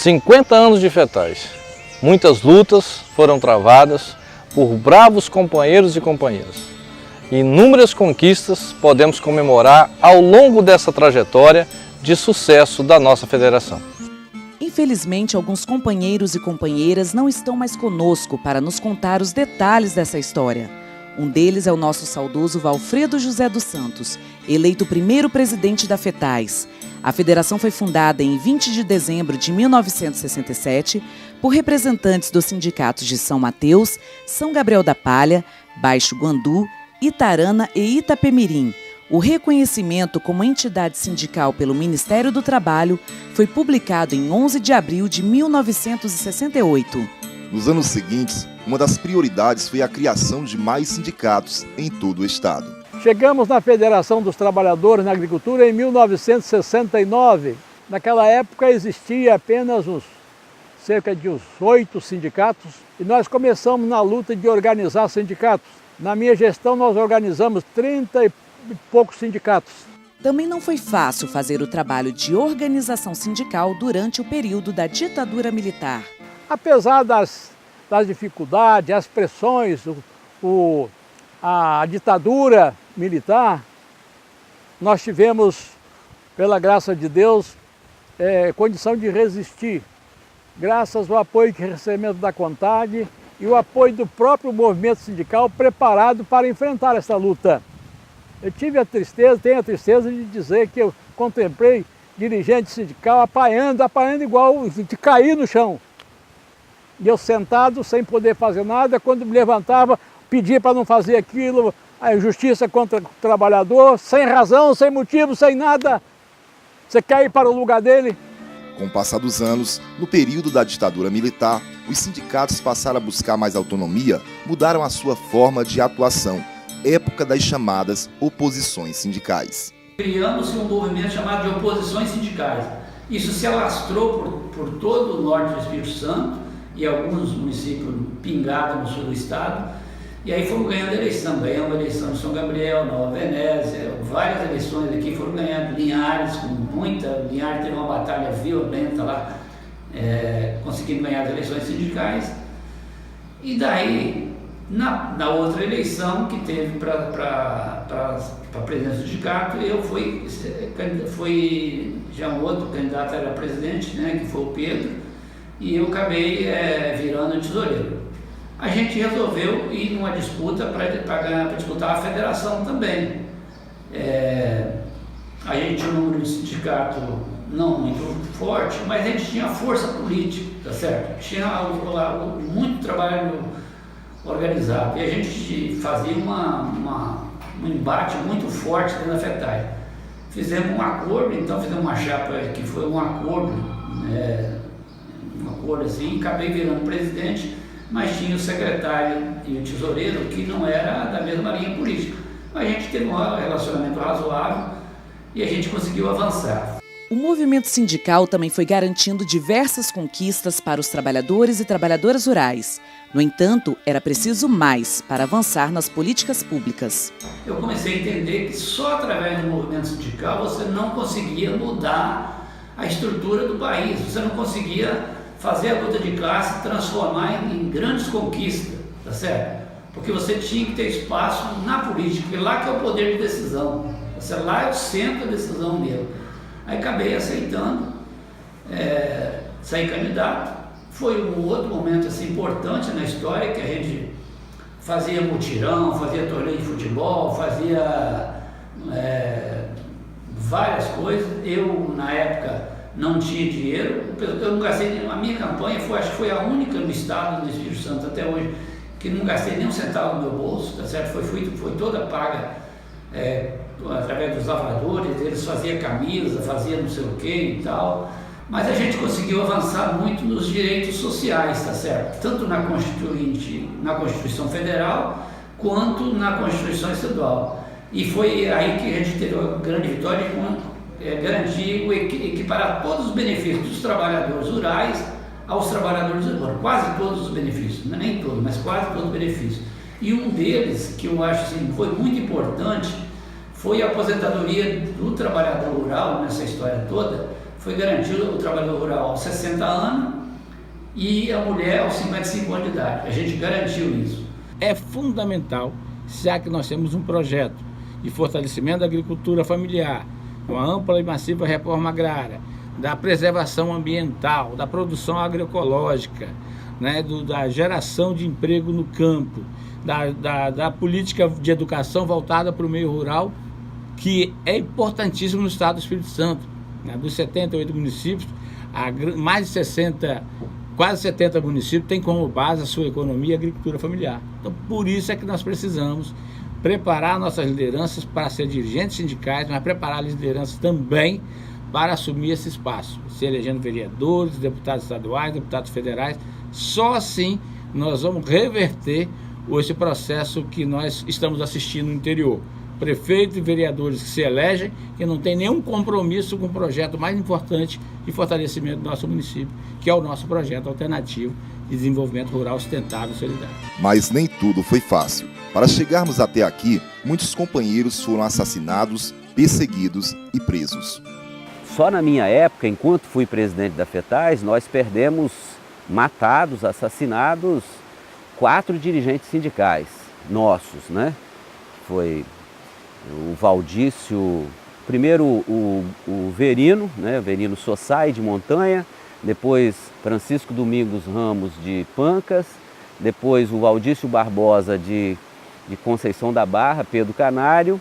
50 anos de FETAIS. Muitas lutas foram travadas por bravos companheiros e companheiras. Inúmeras conquistas podemos comemorar ao longo dessa trajetória de sucesso da nossa federação. Infelizmente, alguns companheiros e companheiras não estão mais conosco para nos contar os detalhes dessa história. Um deles é o nosso saudoso Valfredo José dos Santos, eleito primeiro presidente da FETAIS. A federação foi fundada em 20 de dezembro de 1967 por representantes dos sindicatos de São Mateus, São Gabriel da Palha, Baixo Guandu, Itarana e Itapemirim. O reconhecimento como entidade sindical pelo Ministério do Trabalho foi publicado em 11 de abril de 1968. Nos anos seguintes, uma das prioridades foi a criação de mais sindicatos em todo o estado. Chegamos na Federação dos Trabalhadores na Agricultura em 1969. Naquela época existia apenas cerca de uns 8 sindicatos e nós começamos na luta de organizar sindicatos. Na minha gestão nós organizamos 30 e poucos sindicatos. Também não foi fácil fazer o trabalho de organização sindical durante o período da ditadura militar. Apesar das dificuldades, as pressões, a ditadura militar, nós tivemos, pela graça de Deus, condição de resistir, graças ao apoio que recebemos da CONTAG e o apoio do próprio movimento sindical preparado para enfrentar essa luta. Eu tenho a tristeza de dizer que eu contemplei dirigente sindical apanhando igual de cair no chão. E eu sentado, sem poder fazer nada, quando me levantava, pedia para não fazer aquilo, a injustiça contra o trabalhador, sem razão, sem motivo, sem nada. Você quer ir para o lugar dele? Com o passar dos anos, no período da ditadura militar, os sindicatos passaram a buscar mais autonomia, mudaram a sua forma de atuação, época das chamadas oposições sindicais. Criamos-se um movimento chamado de oposições sindicais. Isso se alastrou por todo o norte do Espírito Santo e alguns municípios pingados no sul do estado. E aí fomos ganhando eleição. Ganhamos a eleição de São Gabriel, Nova Venécia, várias eleições aqui foram ganhando. Linhares, Linhares teve uma batalha violenta lá, conseguimos ganhar as eleições sindicais. E daí, na outra eleição que teve para a presidência do sindicato, eu fui já um outro candidato era presidente, né, que foi o Pedro, e eu acabei virando tesoureiro. A gente resolveu ir numa disputa para disputar a federação também. A gente tinha um número de sindicato não muito forte, mas a gente tinha força política, tá certo? Tinha muito trabalho organizado e a gente fazia um embate muito forte dentro da FETAIS. Fizemos um acordo, então fizemos uma chapa que foi um acordo assim, acabei virando presidente, mas tinha o secretário e o tesoureiro que não era da mesma linha política. A gente teve um relacionamento razoável e a gente conseguiu avançar. O movimento sindical também foi garantindo diversas conquistas para os trabalhadores e trabalhadoras rurais. No entanto, era preciso mais para avançar nas políticas públicas. Eu comecei a entender que só através do movimento sindical você não conseguia mudar a estrutura do país, você não conseguia fazer a luta de classe transformar em grandes conquistas, tá certo? Porque você tinha que ter espaço na política, porque lá que é o poder de decisão, lá é o centro da decisão mesmo. Aí acabei aceitando, saí candidato. Foi um outro momento assim, importante na história, que a gente fazia mutirão, fazia torneio de futebol, fazia várias coisas. Eu, na época, não tinha dinheiro, eu não gastei, a minha campanha acho que foi a única no estado do Espírito Santo até hoje, que não gastei nem um centavo no meu bolso, tá certo? Foi toda paga através dos lavradores, eles faziam camisa, faziam não sei o que e tal, mas a gente conseguiu avançar muito nos direitos sociais, tá certo? Tanto na Constituição Federal, quanto na Constituição Estadual. E foi aí que a gente teve a grande vitória de garantir equiparar todos os benefícios dos trabalhadores rurais aos trabalhadores urbanos, quase todos os benefícios, nem todos, mas quase todos os benefícios. E um deles, que eu acho assim, foi muito importante, foi a aposentadoria do trabalhador rural nessa história toda, foi garantir o trabalhador rural aos 60 anos e a mulher aos 55 anos de idade. A gente garantiu isso. É fundamental, já que nós temos um projeto de fortalecimento da agricultura familiar, uma ampla e massiva reforma agrária, da preservação ambiental, da produção agroecológica, né, da geração de emprego no campo, da política de educação voltada para o meio rural, que é importantíssimo no estado do Espírito Santo. Né, dos 78 municípios, mais de 60, quase 70 municípios têm como base a sua economia a agricultura familiar. Então, por isso é que nós precisamos preparar nossas lideranças para ser dirigentes sindicais, mas preparar as lideranças também para assumir esse espaço, se elegendo vereadores, deputados estaduais, deputados federais. Só assim nós vamos reverter esse processo que nós estamos assistindo no interior. Prefeitos e vereadores que se elegem, que não tem nenhum compromisso com o projeto mais importante de fortalecimento do nosso município, que é o nosso projeto alternativo de desenvolvimento rural sustentável e solidário. Mas nem tudo foi fácil. Para chegarmos até aqui, muitos companheiros foram assassinados, perseguidos e presos. Só na minha época, enquanto fui presidente da FETAS, nós perdemos matados, assassinados 4 dirigentes sindicais nossos, né? Foi o Valdício, primeiro o Verino, né? Verino Sossai de Montanha, depois Francisco Domingos Ramos de Pancas, depois o Valdício Barbosa de Conceição da Barra, Pedro Canário,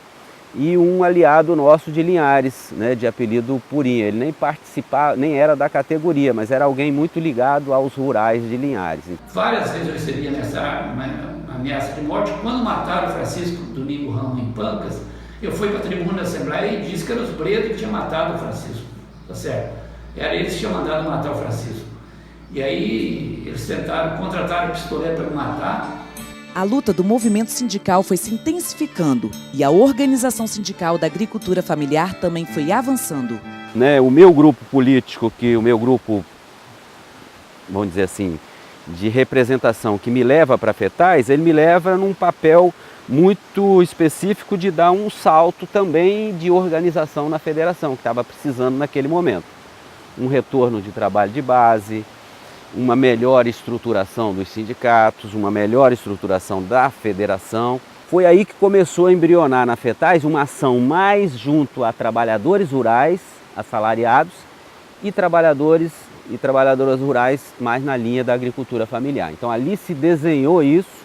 e um aliado nosso de Linhares, né, de apelido Purinha. Ele nem participava, nem era da categoria, mas era alguém muito ligado aos rurais de Linhares. Várias vezes eu recebi ameaça de morte. Quando mataram o Francisco Domingo Ramos em Pancas, eu fui para a tribuna da Assembleia e disse que era os Bredos que tinham matado o Francisco, tá certo? Era eles que tinham mandado matar o Francisco. E aí eles contrataram o pistoleiro para me matar. A luta do movimento sindical foi se intensificando e a organização sindical da agricultura familiar também foi avançando. Né, o meu grupo político, o meu grupo, vamos dizer assim, de representação que me leva para a FETAS, ele me leva num papel muito específico de dar um salto também de organização na federação, que estava precisando naquele momento. Um retorno de trabalho de base, uma melhor estruturação dos sindicatos, uma melhor estruturação da federação. Foi aí que começou a embrionar na FETAS uma ação mais junto a trabalhadores rurais, assalariados, e trabalhadores e trabalhadoras rurais mais na linha da agricultura familiar. Então ali se desenhou isso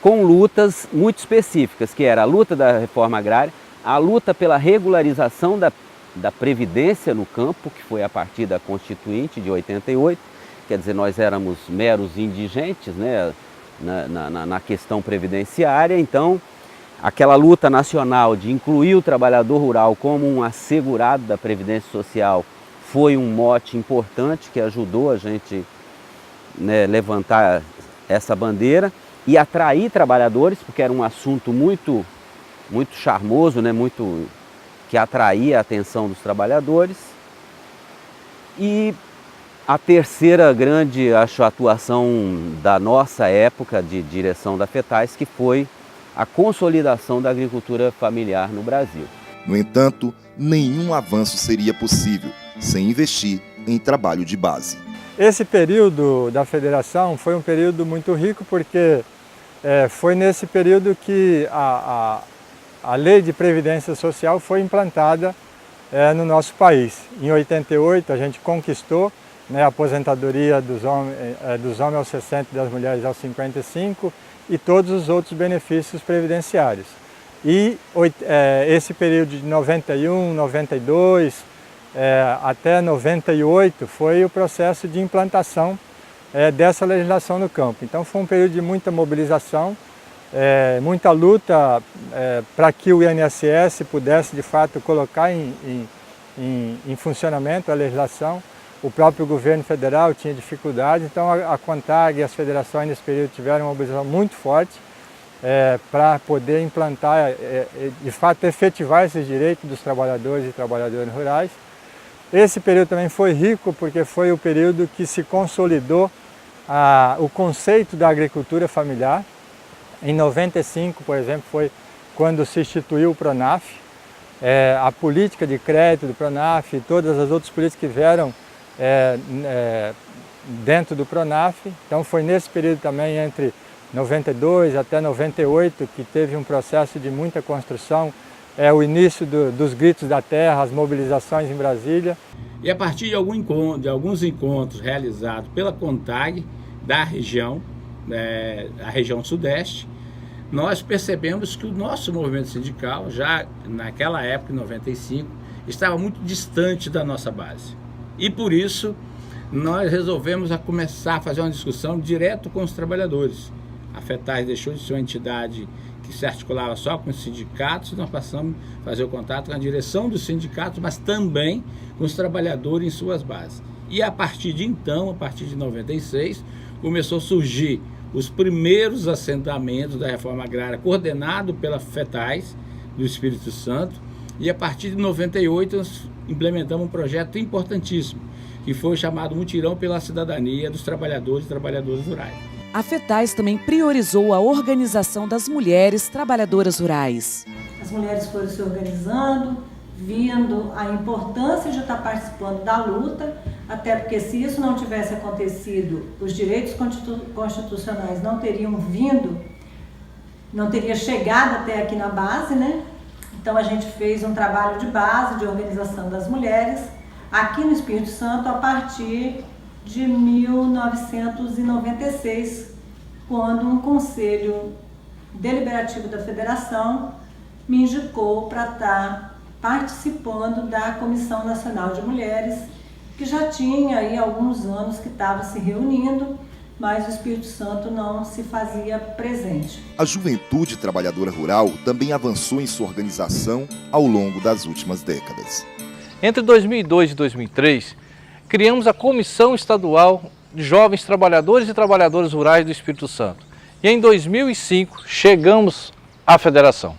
com lutas muito específicas, que era a luta da reforma agrária, a luta pela regularização da previdência no campo, que foi a partir da Constituinte de 88, quer dizer, nós éramos meros indigentes, né, na questão previdenciária. Então, aquela luta nacional de incluir o trabalhador rural como um assegurado da Previdência Social foi um mote importante que ajudou a gente, né, levantar essa bandeira e atrair trabalhadores, porque era um assunto muito charmoso, né, que atraía a atenção dos trabalhadores. E a terceira grande, acho, atuação da nossa época de direção da FETAS, que foi a consolidação da agricultura familiar no Brasil. No entanto, nenhum avanço seria possível sem investir em trabalho de base. Esse período da federação foi um período muito rico, porque foi nesse período que a lei de previdência social foi implantada no nosso país. Em 88 a gente conquistou, né, a aposentadoria dos homens aos 60 e das mulheres aos 55 e todos os outros benefícios previdenciários. E esse período de 91, 92 até 98 foi o processo de implantação dessa legislação no campo. Então foi um período de muita mobilização, muita luta para que o INSS pudesse de fato colocar em funcionamento a legislação. O próprio governo federal tinha dificuldade, então a CONTAG e as federações nesse período tiveram uma mobilização muito forte para poder implantar, de fato efetivar esses direitos dos trabalhadores e trabalhadoras rurais. Esse período também foi rico porque foi o período que se consolidou o conceito da agricultura familiar. Em 95, por exemplo, foi quando se instituiu o PRONAF, a política de crédito do Pronaf e todas as outras políticas que vieram dentro do Pronaf. Então foi nesse período também, entre 92 até 98, que teve um processo de muita construção, o início dos gritos da terra, as mobilizações em Brasília. E a partir de alguns encontros realizados pela CONTAG da região, a região sudeste, nós percebemos que o nosso movimento sindical, já naquela época, em 95, estava muito distante da nossa base. E por isso, nós resolvemos começar a fazer uma discussão direto com os trabalhadores. A FETAIS deixou de ser uma entidade que se articulava só com os sindicatos, nós passamos a fazer o contato com a direção dos sindicatos, mas também com os trabalhadores em suas bases. E a partir de então, a partir de 96, começou a surgir os primeiros assentamentos da reforma agrária coordenado pela FETAIS do Espírito Santo, e a partir de 98 nós implementamos um projeto importantíssimo, que foi chamado Mutirão pela Cidadania dos Trabalhadores e Trabalhadoras Rurais. A FETAIS também priorizou a organização das mulheres trabalhadoras rurais. As mulheres foram se organizando, vendo a importância de estar participando da luta, até porque se isso não tivesse acontecido, os direitos constitucionais não teriam vindo, não teria chegado até aqui na base, né? Então a gente fez um trabalho de base, de organização das mulheres, aqui no Espírito Santo, a partir de 1996, quando um conselho deliberativo da federação me indicou para estar participando da Comissão Nacional de Mulheres, que já tinha aí alguns anos que estava se reunindo, mas o Espírito Santo não se fazia presente. A Juventude Trabalhadora Rural também avançou em sua organização ao longo das últimas décadas. Entre 2002 e 2003, criamos a Comissão Estadual de Jovens Trabalhadores e Trabalhadoras Rurais do Espírito Santo. E em 2005 chegamos à federação,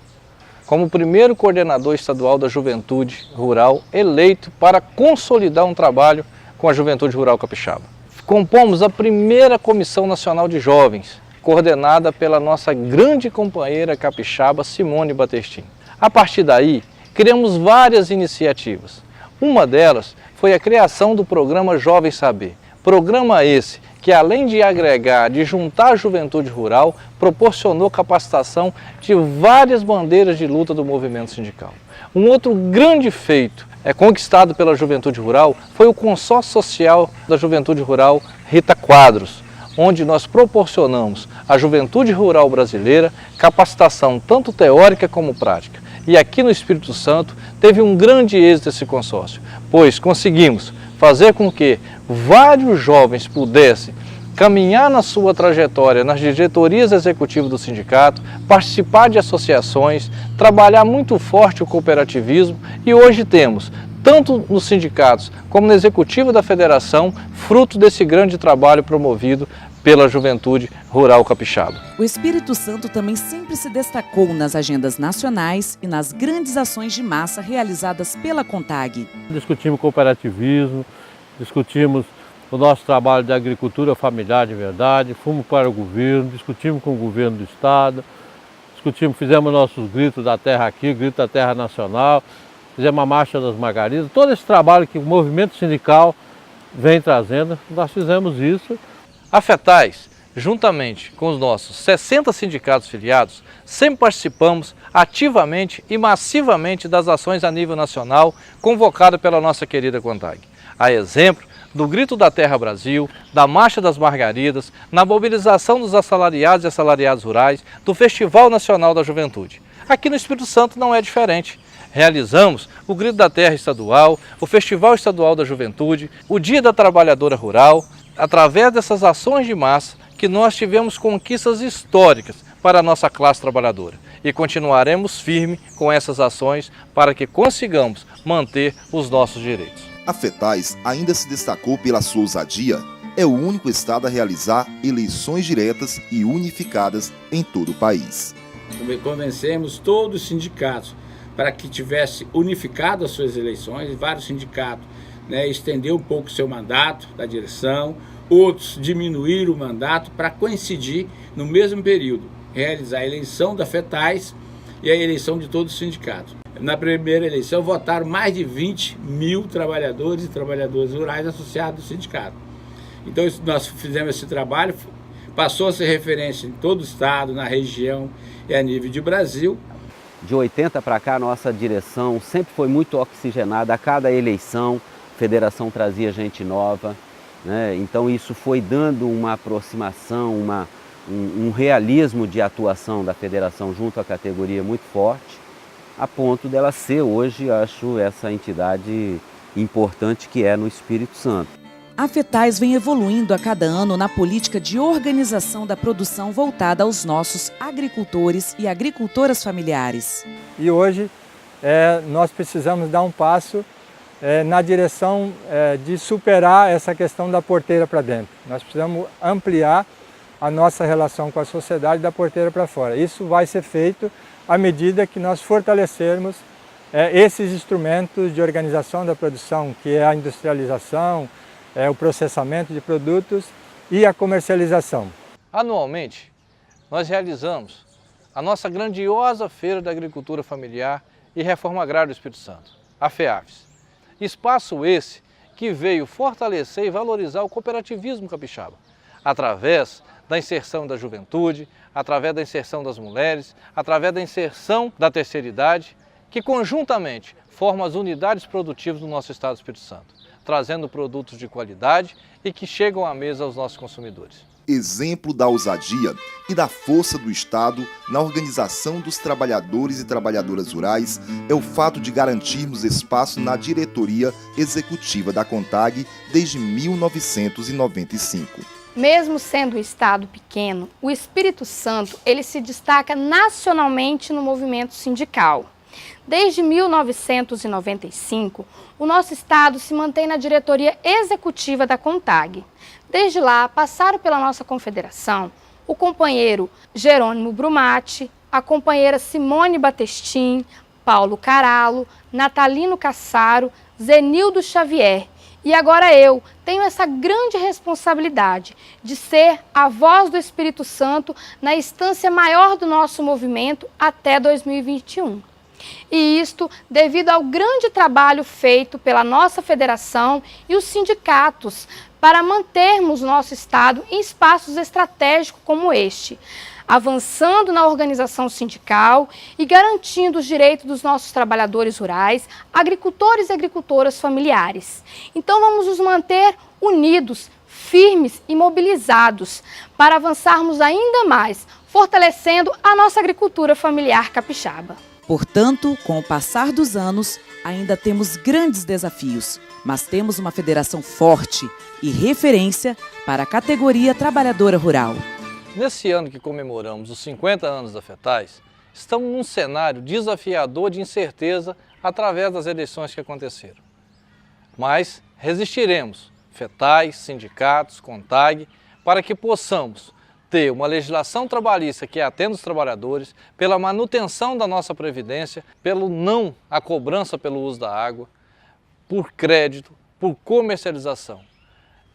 como o primeiro coordenador estadual da Juventude Rural eleito para consolidar um trabalho com a Juventude Rural Capixaba. Compomos a primeira Comissão Nacional de Jovens, coordenada pela nossa grande companheira capixaba Simone Batestin. A partir daí, criamos várias iniciativas. Uma delas foi a criação do programa Jovem Saber. Programa esse que, além de agregar, de juntar a juventude rural, proporcionou capacitação de várias bandeiras de luta do movimento sindical. Um outro grande feito conquistado pela juventude rural foi o consórcio social da juventude rural Rita Quadros, onde nós proporcionamos à juventude rural brasileira capacitação tanto teórica como prática. E aqui no Espírito Santo teve um grande êxito esse consórcio, pois conseguimos fazer com que vários jovens pudessem caminhar na sua trajetória nas diretorias executivas do sindicato, participar de associações, trabalhar muito forte o cooperativismo, e hoje temos, tanto nos sindicatos como no executivo da federação, fruto desse grande trabalho promovido pela Juventude Rural Capixaba. O Espírito Santo também sempre se destacou nas agendas nacionais e nas grandes ações de massa realizadas pela CONTAG. Discutimos cooperativismo, discutimos o nosso trabalho de agricultura familiar de verdade, fomos para o governo, discutimos com o governo do estado, fizemos nossos gritos da terra aqui, grito da terra nacional, fizemos a Marcha das Margaridas, todo esse trabalho que o movimento sindical vem trazendo, nós fizemos isso. A FETAIS, juntamente com os nossos 60 sindicatos filiados, sempre participamos ativamente e massivamente das ações a nível nacional convocadas pela nossa querida CONTAG. A exemplo do Grito da Terra Brasil, da Marcha das Margaridas, na mobilização dos assalariados e assalariadas rurais, do Festival Nacional da Juventude. Aqui no Espírito Santo não é diferente. Realizamos o Grito da Terra Estadual, o Festival Estadual da Juventude, o Dia da Trabalhadora Rural. Através dessas ações de massa que nós tivemos conquistas históricas para a nossa classe trabalhadora. E continuaremos firmes com essas ações para que consigamos manter os nossos direitos. A FETAIS ainda se destacou pela sua ousadia. É o único estado a realizar eleições diretas e unificadas em todo o país. Convencemos todos os sindicatos para que tivesse unificado as suas eleições, vários sindicatos estender um pouco o seu mandato da direção, outros diminuir o mandato para coincidir no mesmo período, realizar a eleição da FETAIS e a eleição de todos os sindicatos. Na primeira eleição votaram mais de 20 mil trabalhadores e trabalhadoras rurais associados ao sindicato. Então nós fizemos esse trabalho, passou a ser referência em todo o estado, na região e a nível de Brasil. De 80 para cá, a nossa direção sempre foi muito oxigenada. A cada eleição, a federação trazia gente nova, né? Então isso foi dando uma aproximação, um realismo de atuação da federação junto à categoria muito forte, a ponto dela ser hoje, acho, essa entidade importante que é no Espírito Santo. A FETAIS vem evoluindo a cada ano na política de organização da produção voltada aos nossos agricultores e agricultoras familiares. E hoje nós precisamos dar um passo na direção de superar essa questão da porteira para dentro. Nós precisamos ampliar a nossa relação com a sociedade da porteira para fora. Isso vai ser feito à medida que nós fortalecermos esses instrumentos de organização da produção, que é a industrialização, o processamento de produtos e a comercialização. Anualmente, nós realizamos a nossa grandiosa Feira da Agricultura Familiar e Reforma Agrária do Espírito Santo, a FEAFES. Espaço esse que veio fortalecer e valorizar o cooperativismo capixaba, através da inserção da juventude, através da inserção das mulheres, através da inserção da terceira idade, que conjuntamente formam as unidades produtivas do nosso estado do Espírito Santo, trazendo produtos de qualidade e que chegam à mesa aos nossos consumidores. Exemplo da ousadia e da força do Estado na organização dos trabalhadores e trabalhadoras rurais é o fato de garantirmos espaço na diretoria executiva da CONTAG desde 1995. Mesmo sendo um estado pequeno, o Espírito Santo ele se destaca nacionalmente no movimento sindical. Desde 1995, o nosso estado se mantém na diretoria executiva da CONTAG. Desde lá, passaram pela nossa confederação o companheiro Jerônimo Brumati, a companheira Simone Batestin, Paulo Caralo, Natalino Cassaro, Zenildo Xavier. E agora eu tenho essa grande responsabilidade de ser a voz do Espírito Santo na instância maior do nosso movimento até 2021. E isto devido ao grande trabalho feito pela nossa federação e os sindicatos para mantermos nosso estado em espaços estratégicos como este, avançando na organização sindical e garantindo os direitos dos nossos trabalhadores rurais, agricultores e agricultoras familiares. Então vamos nos manter unidos, firmes e mobilizados para avançarmos ainda mais, fortalecendo a nossa agricultura familiar capixaba. Portanto, com o passar dos anos, ainda temos grandes desafios, mas temos uma federação forte e referência para a categoria trabalhadora rural. Nesse ano que comemoramos os 50 anos da FETAIS, estamos num cenário desafiador de incerteza através das eleições que aconteceram. Mas resistiremos, FETAIS, sindicatos, CONTAG, para que possamos ter uma legislação trabalhista que atenda os trabalhadores, pela manutenção da nossa previdência, pelo não à cobrança pelo uso da água, por crédito, por comercialização.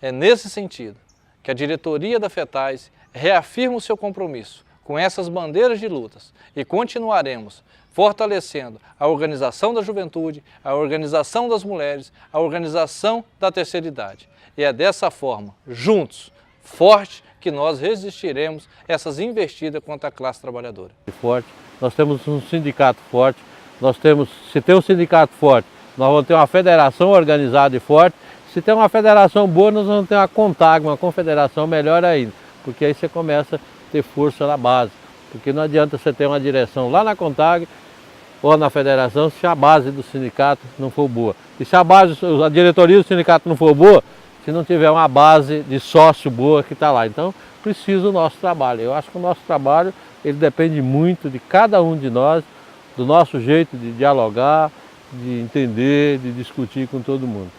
É nesse sentido que a diretoria da FETAIS reafirma o seu compromisso com essas bandeiras de lutas e continuaremos fortalecendo a organização da juventude, a organização das mulheres, a organização da terceira idade. E é dessa forma, juntos, forte, que nós resistiremos essas investidas contra a classe trabalhadora. Forte, nós temos um sindicato forte, se tem um sindicato forte, nós vamos ter uma federação organizada e forte. Se tem uma federação boa, nós vamos ter uma CONTAG, uma confederação melhor ainda, porque aí você começa a ter força na base, porque não adianta você ter uma direção lá na CONTAG ou na federação se a base do sindicato não for boa. E se a diretoria do sindicato não for boa, se não tiver uma base de sócio boa que está lá. Então, precisa do nosso trabalho. Eu acho que o nosso trabalho ele depende muito de cada um de nós, do nosso jeito de dialogar, de entender, de discutir com todo mundo.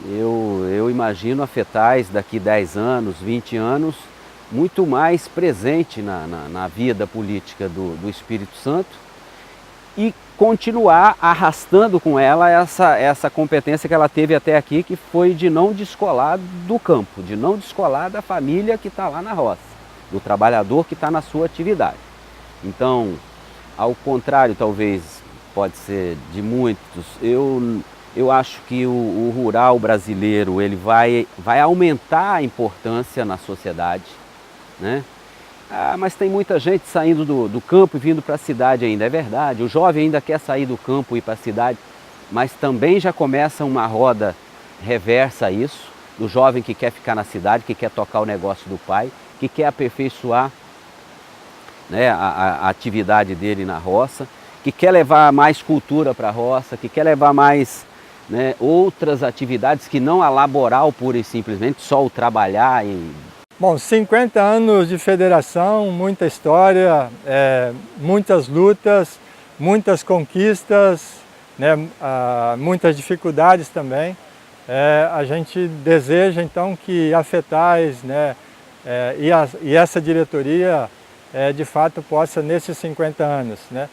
Eu imagino a FETAIS daqui 10 anos, 20 anos, muito mais presente na vida política do Espírito Santo e continuar arrastando com ela essa competência que ela teve até aqui, que foi de não descolar do campo, de não descolar da família que está lá na roça, do trabalhador que está na sua atividade. Então, ao contrário talvez pode ser de muitos. Eu acho que o rural brasileiro ele vai aumentar a importância na sociedade, né? Mas tem muita gente saindo do campo e vindo para a cidade ainda, é verdade. O jovem ainda quer sair do campo e ir para a cidade, mas também já começa uma roda reversa a isso, do jovem que quer ficar na cidade, que quer tocar o negócio do pai, que quer aperfeiçoar, né, a atividade dele na roça, que quer levar mais cultura para a roça, que quer levar mais, né, outras atividades que não a laboral pura e simplesmente, só o trabalhar. Bom, 50 anos de federação, muita história, muitas lutas, muitas conquistas, né, muitas dificuldades também. A gente deseja então que a FETAIS, né, e essa diretoria de fato possa, nesses 50 anos, né,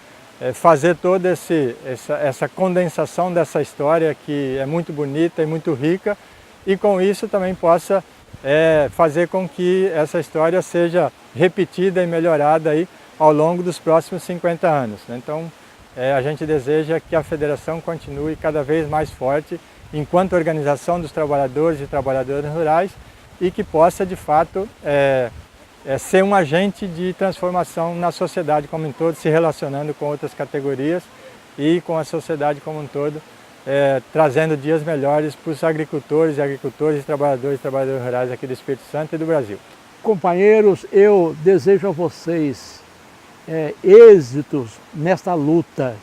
fazer toda essa condensação dessa história que é muito bonita e muito rica, e com isso também possa fazer com que essa história seja repetida e melhorada aí ao longo dos próximos 50 anos. Né? Então, a gente deseja que a federação continue cada vez mais forte enquanto organização dos trabalhadores e trabalhadoras rurais e que possa, de fato, ser um agente de transformação na sociedade como um todo, se relacionando com outras categorias e com a sociedade como um todo, trazendo dias melhores para os agricultores e trabalhadoras rurais aqui do Espírito Santo e do Brasil. Companheiros, eu desejo a vocês êxitos nesta luta,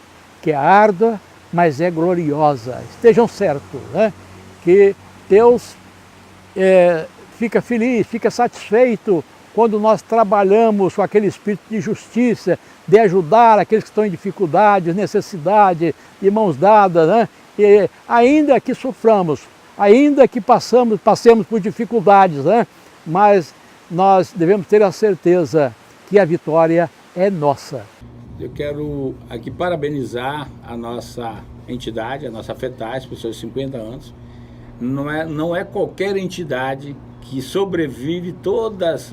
que é árdua, mas é gloriosa. Estejam certos, né? Que Deus fica feliz, fica satisfeito quando nós trabalhamos com aquele espírito de justiça, de ajudar aqueles que estão em dificuldades, necessidade, de mãos dadas, né? E ainda que soframos, ainda que passemos por dificuldades, né? Mas nós devemos ter a certeza que a vitória é nossa. Eu quero aqui parabenizar a nossa entidade, a nossa FETAIS, por seus 50 anos. Não é qualquer entidade que sobrevive todas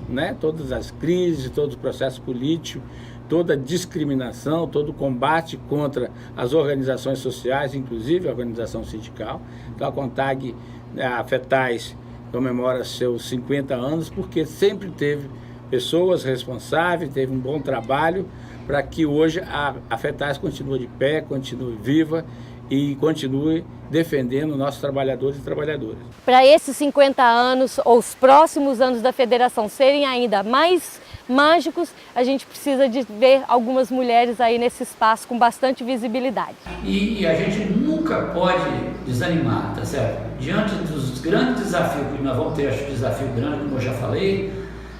as crises, todos os processos políticos, toda a discriminação, todo o combate contra as organizações sociais, inclusive a organização sindical. Então a CONTAG, a FETAIS, comemora seus 50 anos porque sempre teve pessoas responsáveis, teve um bom trabalho para que hoje a FETAIS continue de pé, continue viva e continue defendendo nossos trabalhadores e trabalhadoras. Para esses 50 anos, ou os próximos anos da federação serem ainda mais mágicos, a gente precisa de ver algumas mulheres aí nesse espaço com bastante visibilidade. E a gente nunca pode desanimar, tá certo? Diante dos grandes desafios, que nós vamos ter, acho que desafio grande, como eu já falei,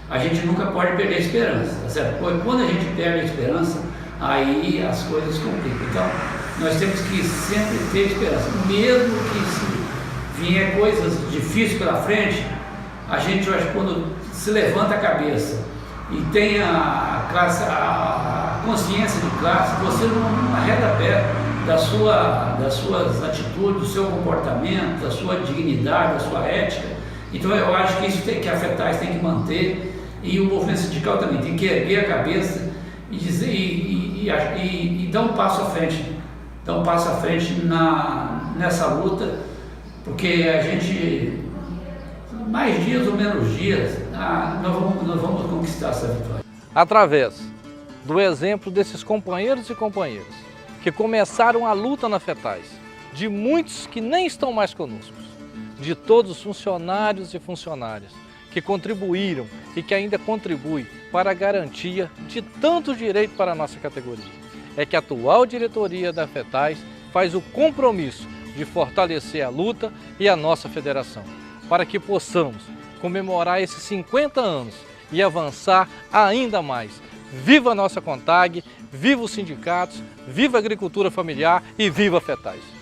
a gente nunca pode perder a esperança, tá certo? Porque quando a gente perde a esperança, aí as coisas complicam. Então, nós temos que sempre ter esperança. Mesmo que se vier coisas difíceis pela frente, a gente, eu acho, quando se levanta a cabeça e tem a consciência de classe, você não arreda pé das suas atitudes, do seu comportamento, da sua dignidade, da sua ética. Então eu acho que isso que a FETAIS tem que manter, e o movimento sindical também tem que erguer a cabeça e dizer e dar um passo à frente, nessa luta, porque a gente, mais dias ou menos dias, nós vamos conquistar essa vitória. Através do exemplo desses companheiros e companheiras que começaram a luta na FETAIS, de muitos que nem estão mais conosco, de todos os funcionários e funcionárias que contribuíram e que ainda contribuem para a garantia de tanto direito para a nossa categoria, é que a atual diretoria da FETAIS faz o compromisso de fortalecer a luta e a nossa federação, para que possamos comemorar esses 50 anos e avançar ainda mais. Viva a nossa CONTAG, viva os sindicatos, viva a agricultura familiar e viva a FETAIS!